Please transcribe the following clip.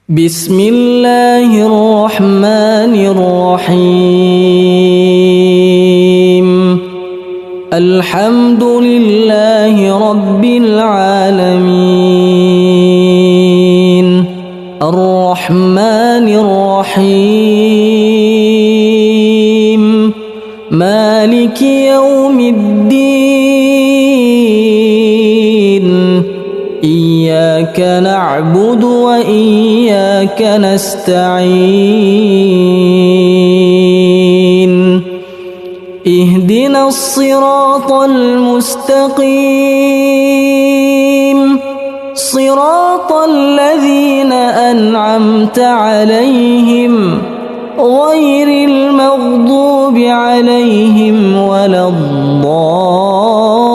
بسم الله الرحمن الرحيم الحمد لله رب العالمين الرحمن الرحيم مالك يوم الدين إياك نعبد وإياك نستعين اهدنا الصراط المستقيم صراط الذين أنعمت عليهم غير المغضوب عليهم ولا الضالين